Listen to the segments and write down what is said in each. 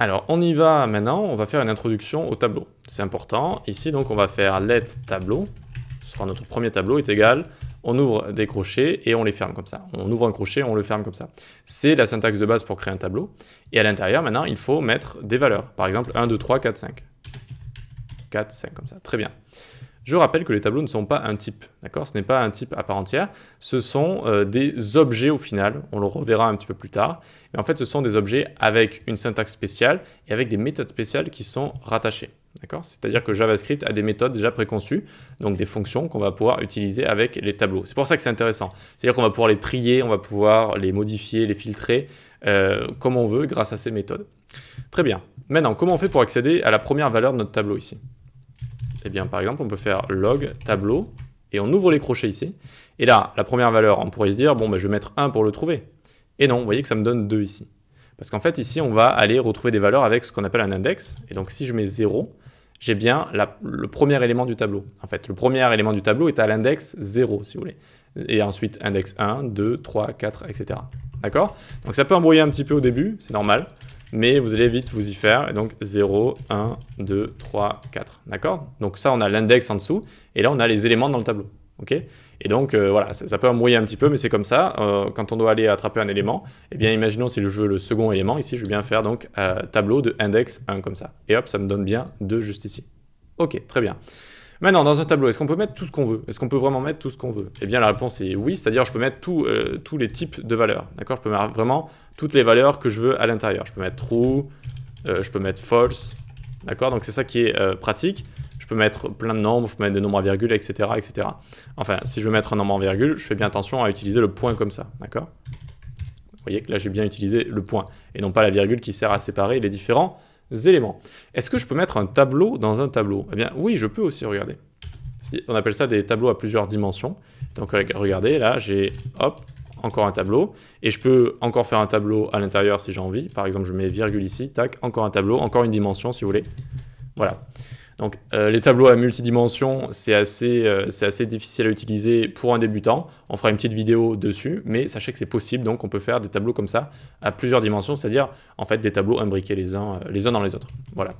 Alors, on y va maintenant, on va faire une introduction au tableau. C'est important. Ici, donc, on va faire let tableau. Ce sera notre premier tableau, est égal. On ouvre des crochets et on les ferme comme ça. On ouvre un crochet, on le ferme comme ça. C'est la syntaxe de base pour créer un tableau. Et à l'intérieur, maintenant, il faut mettre des valeurs. Par exemple, 1, 2, 3, 4, 5. 4, 5, comme ça. Très bien. Je rappelle que les tableaux ne sont pas un type, d'accord? Ce n'est pas un type à part entière, ce sont des objets au final, on le reverra un petit peu plus tard, mais en fait ce sont des objets avec une syntaxe spéciale et avec des méthodes spéciales qui sont rattachées, d'accord? C'est-à-dire que JavaScript a des méthodes déjà préconçues, donc des fonctions qu'on va pouvoir utiliser avec les tableaux. C'est pour ça que c'est intéressant, c'est-à-dire qu'on va pouvoir les trier, on va pouvoir les modifier, les filtrer, comme on veut grâce à ces méthodes. Très bien. Maintenant, comment on fait pour accéder à la première valeur de notre tableau ici? Eh bien, par exemple, on peut faire log tableau et on ouvre les crochets ici. Et là, la première valeur, on pourrait se dire, bon, ben, je vais mettre 1 pour le trouver. Et non, vous voyez que ça me donne 2 ici. Parce qu'en fait, ici, on va aller retrouver des valeurs avec ce qu'on appelle un index. Et donc, si je mets 0, j'ai bien le premier élément du tableau. En fait, le premier élément du tableau est à l'index 0, si vous voulez. Et ensuite, index 1, 2, 3, 4, etc. D'accord? Donc, ça peut embrouiller un petit peu au début, c'est normal. Mais vous allez vite vous y faire, et donc 0, 1, 2, 3, 4, d'accord? Donc ça, on a l'index en dessous, et là, on a les éléments dans le tableau, ok? Et donc, voilà, ça peut embrouiller un petit peu, mais c'est comme ça, quand on doit aller attraper un élément, eh bien, imaginons si je veux le second élément, ici, je vais bien faire donc tableau de index 1, comme ça, et hop, ça me donne bien 2 juste ici. Ok, très bien. Maintenant, dans un tableau, est-ce qu'on peut mettre tout ce qu'on veut? Est-ce qu'on peut vraiment mettre tout ce qu'on veut? Eh bien, la réponse est oui, c'est-à-dire je peux mettre tous les types de valeurs, d'accord? Je peux mettre vraiment toutes les valeurs que je veux à l'intérieur. Je peux mettre true, je peux mettre false, d'accord? Donc c'est ça qui est pratique. Je peux mettre plein de nombres, je peux mettre des nombres à virgule, etc., etc. Enfin, si je veux mettre un nombre en virgule, je fais bien attention à utiliser le point comme ça, d'accord? Vous voyez que là, j'ai bien utilisé le point, et non pas la virgule qui sert à séparer les différents éléments. Est-ce que je peux mettre un tableau dans un tableau? Eh bien, oui, je peux aussi, regardez. On appelle ça des tableaux à plusieurs dimensions. Donc, regardez, là, j'ai, hop, encore un tableau. Et je peux encore faire un tableau à l'intérieur si j'ai envie. Par exemple, je mets virgule ici, tac, encore un tableau, encore une dimension si vous voulez. Voilà. Donc, les tableaux à multidimensions, c'est assez difficile à utiliser pour un débutant. On fera une petite vidéo dessus, mais sachez que c'est possible. Donc, on peut faire des tableaux comme ça à plusieurs dimensions, c'est-à-dire en fait des tableaux imbriqués les uns dans les autres. Voilà.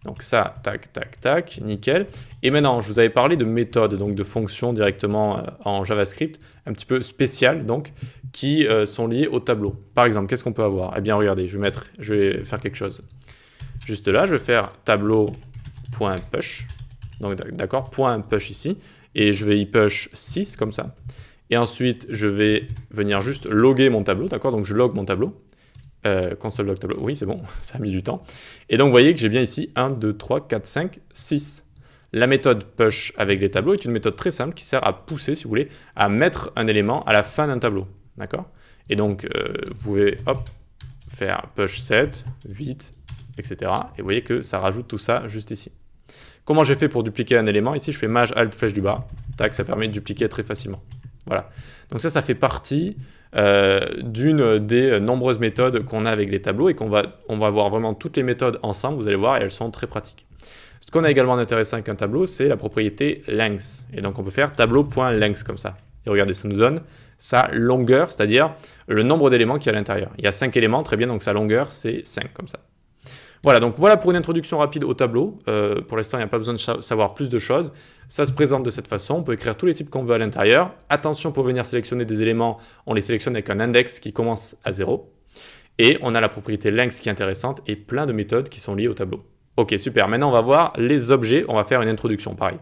Donc ça, tac, tac, tac, nickel. Et maintenant, je vous avais parlé de méthodes, donc de fonctions directement en JavaScript, un petit peu spéciales, donc, qui sont liées au tableau. Par exemple, qu'est-ce qu'on peut avoir? Eh bien, regardez, je vais faire quelque chose. Juste là, je vais faire tableau.push, donc d'accord, .push ici, et je vais y push 6 comme ça. Et ensuite, je vais venir juste loguer mon tableau, d'accord, donc je log mon tableau. Console log tableau, oui c'est bon, ça a mis du temps. Et donc vous voyez que j'ai bien ici 1, 2, 3, 4, 5, 6. La méthode push avec les tableaux est une méthode très simple qui sert à pousser, si vous voulez, à mettre un élément à la fin d'un tableau, d'accord? Et donc vous pouvez, hop, faire push 7, 8, etc. Et vous voyez que ça rajoute tout ça juste ici. Comment j'ai fait pour dupliquer un élément? Ici je fais maj alt flèche du bas, tac, ça permet de dupliquer très facilement. Voilà, donc ça fait partie d'une des nombreuses méthodes qu'on a avec les tableaux et on va voir vraiment toutes les méthodes ensemble, vous allez voir, et elles sont très pratiques. Ce qu'on a également d'intéressant avec un tableau, c'est la propriété length. Et donc on peut faire tableau.length comme ça. Et regardez, ça nous donne sa longueur, c'est-à-dire le nombre d'éléments qu'il y a à l'intérieur. Il y a 5 éléments, très bien, donc sa longueur c'est 5 comme ça. Voilà, donc voilà pour une introduction rapide au tableau. Pour l'instant, il n'y a pas besoin de savoir plus de choses. Ça se présente de cette façon. On peut écrire tous les types qu'on veut à l'intérieur. Attention, pour venir sélectionner des éléments, on les sélectionne avec un index qui commence à 0. Et on a la propriété length qui est intéressante et plein de méthodes qui sont liées au tableau. Ok, super. Maintenant, on va voir les objets. On va faire une introduction, pareil.